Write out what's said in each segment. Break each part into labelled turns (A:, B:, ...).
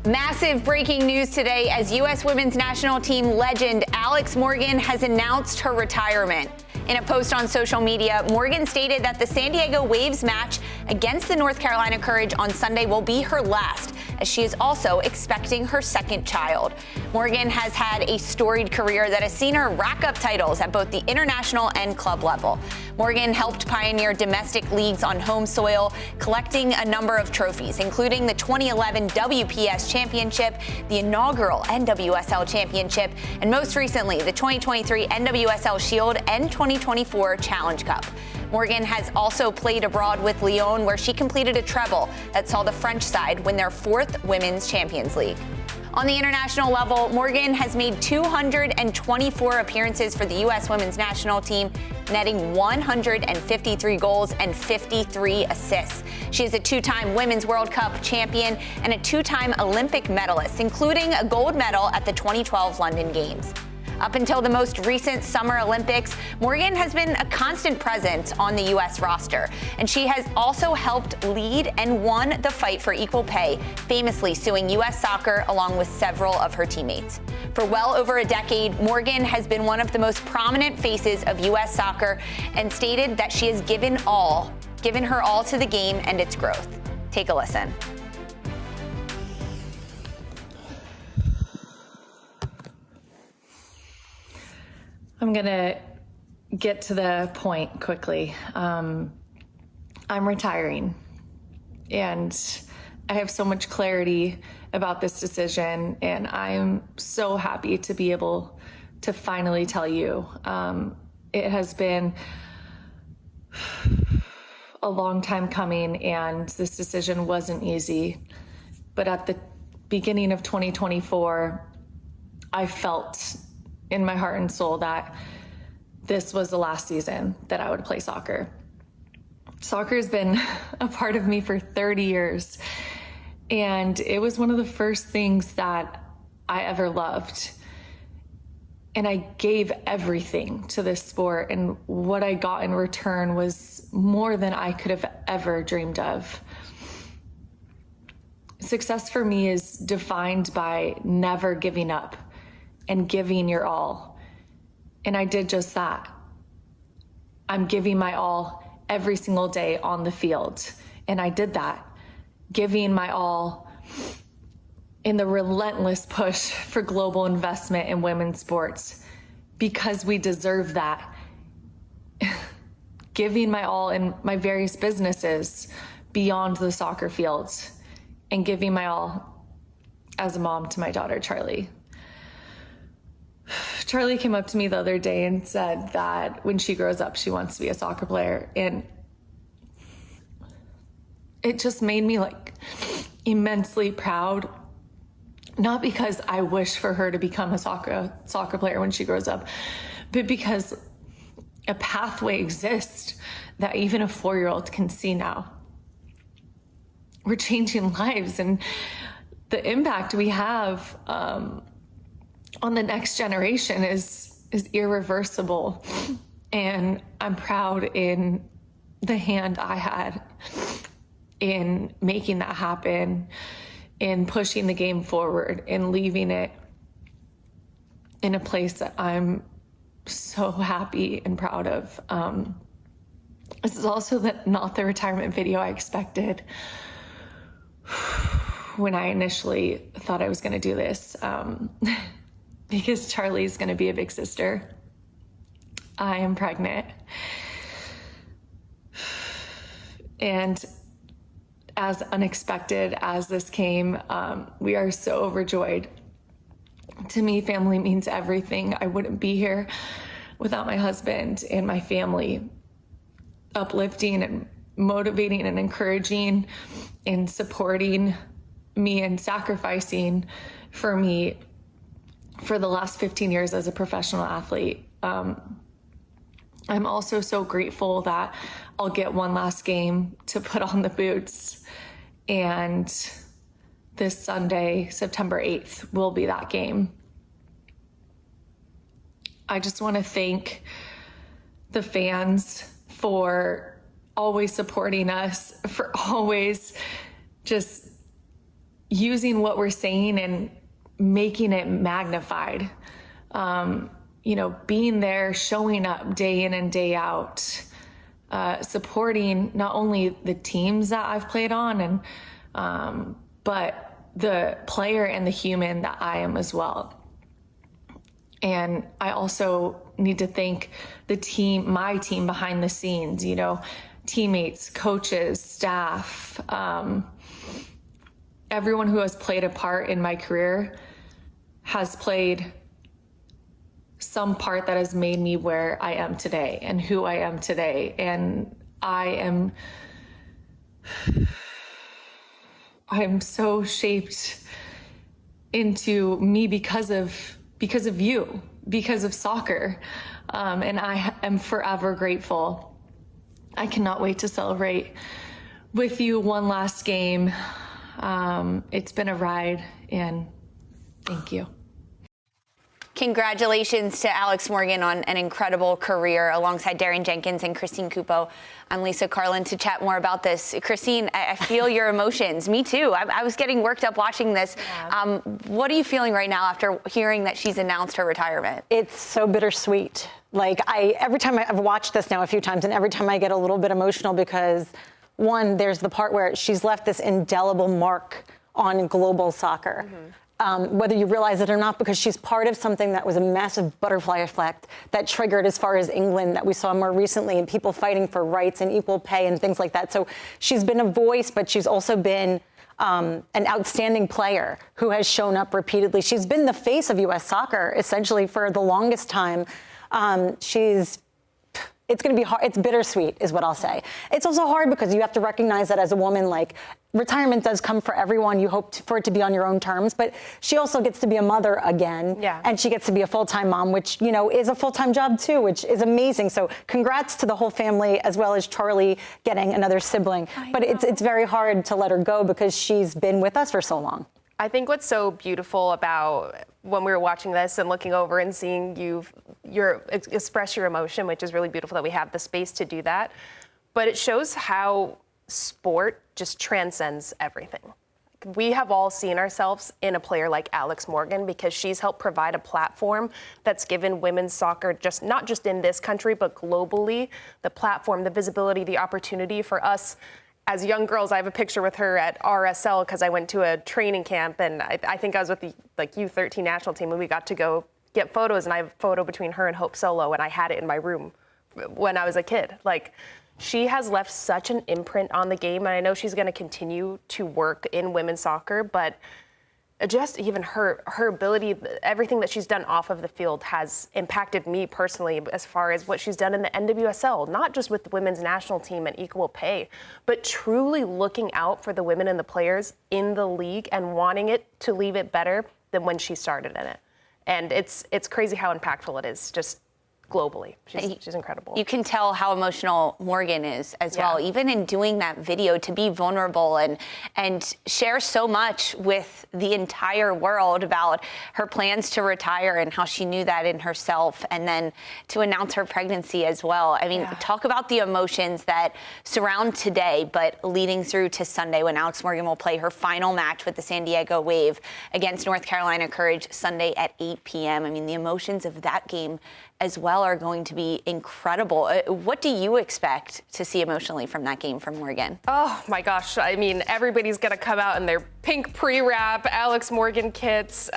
A: Massive breaking news today as U.S. women's national team legend Alex Morgan has announced her retirement. In a post on social media, Morgan stated that the San Diego Waves match against the North Carolina Courage on Sunday will be her last, as she is also expecting her second child. Morgan has had a storied career that has seen her rack up titles at both the international and club level. Morgan helped pioneer domestic leagues on home soil, collecting a number of trophies, including the 2011 WPS Championship, the inaugural NWSL Championship, and most recently, the 2023 NWSL Shield and 2024 Challenge Cup. Morgan has also played abroad with Lyon, where she completed a treble that saw the French side win their fourth Women's Champions League. On the international level, Morgan has made 224 appearances for the U.S. women's national team, netting 153 goals and 53 assists. She is a two-time Women's World Cup champion and a two-time Olympic medalist, including a gold medal at the 2012 London Games. Up until the most recent Summer Olympics, Morgan has been a constant presence on the U.S. roster, and she has also helped lead and won the fight for equal pay, famously suing U.S. Soccer along with several of her teammates. For well over a decade, Morgan has been one of the most prominent faces of U.S. Soccer and stated that she has given her all to the game and its growth. Take a listen.
B: I'm going to get to the point quickly. I'm retiring, and I have so much clarity about this decision, and I'm so happy to be able to finally tell you. It has been a long time coming, and this decision wasn't easy, but at the beginning of 2024, I felt in my heart and soul that this was the last season that I would play soccer. Soccer has been a part of me for 30 years, and it was one of the first things that I ever loved. And I gave everything to this sport, and what I got in return was more than I could have ever dreamed of. Success for me is defined by never giving up and giving your all. And I did just that. I'm giving my all every single day on the field. And I did that, giving my all in the relentless push for global investment in women's sports, because we deserve that. Giving my all in my various businesses beyond the soccer field, and giving my all as a mom to my daughter, Charlie. Charlie came up to me the other day and said that when she grows up, she wants to be a soccer player. And it just made me immensely proud, not because I wish for her to become a soccer player when she grows up, but because a pathway exists that even a 4-year-old can see now. We're changing lives, and the impact we have on the next generation is irreversible. And I'm proud in the hand I had in making that happen, in pushing the game forward, in leaving it in a place that I'm so happy and proud of. This is also not the retirement video I expected when I initially thought I was going to do this. Because Charlie's going to be a big sister. I am pregnant. And as unexpected as this came, we are so overjoyed. To me, family means everything. I wouldn't be here without my husband and my family uplifting and motivating and encouraging and supporting me and sacrificing for me for the last 15 years as a professional athlete. I'm also so grateful that I'll get one last game to put on the boots, and this Sunday, September 8th, will be that game. I just want to thank the fans for always supporting us, for always just using what we're saying and making it magnified. Being there, showing up day in and day out, supporting not only the teams that I've played on but the player and the human that I am as well. And I also need to thank my team behind the scenes, teammates, coaches, staff, everyone who has played a part in my career has played some part that has made me where I am today and who I am today. And I'm so shaped into me because of you, because of soccer. And I am forever grateful. I cannot wait to celebrate with you one last game. It's been a ride, and thank you.
A: Congratulations to Alex Morgan on an incredible career alongside Darian Jenkins and Christine Cupo. I'm Lisa Carlin to chat more about this. Christine, I feel your emotions. Me too. I was getting worked up watching this. Yeah. What are you feeling right now after hearing that she's announced her retirement?
C: It's so bittersweet. Every time I've watched this now a few times, and every time I get a little bit emotional because, one, there's the part where she's left this indelible mark on global soccer. Mm-hmm. Whether you realize it or not, because she's part of something that was a massive butterfly effect that triggered as far as England that we saw more recently, and people fighting for rights and equal pay and things like that. So she's been a voice, but she's also been an outstanding player who has shown up repeatedly. She's been the face of U.S. soccer, essentially, for the longest time. It's going to be hard. It's bittersweet is what I'll say. It's also hard because you have to recognize that as a woman, retirement does come for everyone. You hope for it to be on your own terms, but she also gets to be a mother again. Yeah. And she gets to be a full-time mom, which, is a full-time job too, which is amazing. So congrats to the whole family, as well as Charlie getting another sibling. But it's very hard to let her go because she's been with us for so long.
D: I think what's so beautiful about when we were watching this and looking over and seeing you express your emotion, which is really beautiful that we have the space to do that, but it shows how sport just transcends everything. We have all seen ourselves in a player like Alex Morgan because she's helped provide a platform that's given women's soccer, not just in this country, but globally, the platform, the visibility, the opportunity for us as young girls. I have a picture with her at RSL because I went to a training camp, and I think I was with the U13 national team, and we got to go get photos, and I have a photo between her and Hope Solo, and I had it in my room when I was a kid. She has left such an imprint on the game, and I know she's going to continue to work in women's soccer, but just even her ability, everything that she's done off of the field has impacted me personally as far as what she's done in the NWSL, not just with the women's national team and equal pay, but truly looking out for the women and the players in the league and wanting it to leave it better than when she started in it. And it's crazy how impactful it is, just globally. She's incredible.
A: You can tell how emotional Morgan is as well, even in doing that video, to be vulnerable and share so much with the entire world about her plans to retire and how she knew that in herself, and then to announce her pregnancy as well. I mean, talk about the emotions that surround today, but leading through to Sunday when Alex Morgan will play her final match with the San Diego Wave against North Carolina Courage Sunday at 8 p.m. I mean, the emotions of that game as well are going to be incredible. What do you expect to see emotionally from that game from Morgan?
D: Oh my gosh. I mean, everybody's going to come out in their pink pre-wrap Alex Morgan kits.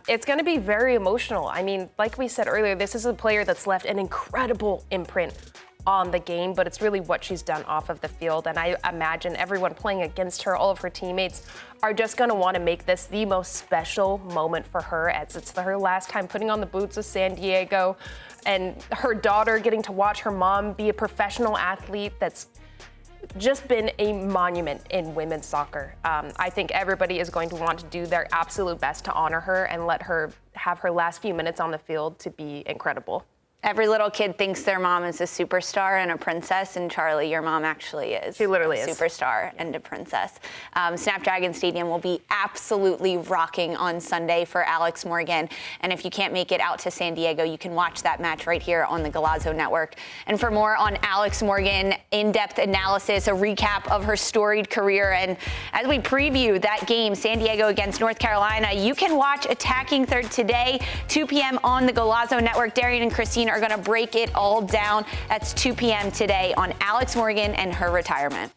D: It's going to be very emotional. I mean, like we said earlier, this is a player that's left an incredible imprint on the game, but it's really what she's done off of the field. And I imagine everyone playing against her, all of her teammates, are just going to want to make this the most special moment for her, as it's her last time putting on the boots of San Diego, and her daughter getting to watch her mom be a professional athlete. That's just been a monument in women's soccer. I think everybody is going to want to do their absolute best to honor her and let her have her last few minutes on the field to be incredible.
A: Every little kid thinks their mom is a superstar and a princess, and Charlie, your mom actually is.
D: She literally
A: a
D: is.
A: Superstar and a princess. Snapdragon Stadium will be absolutely rocking on Sunday for Alex Morgan. And if you can't make it out to San Diego, you can watch that match right here on the Golazo Network. And for more on Alex Morgan, in-depth analysis, a recap of her storied career, and as we preview that game, San Diego against North Carolina, you can watch Attacking Third today, 2 p.m. on the Golazo Network. Darian and Christine are going to break it all down. That's 2 p.m. today on Alex Morgan and her retirement.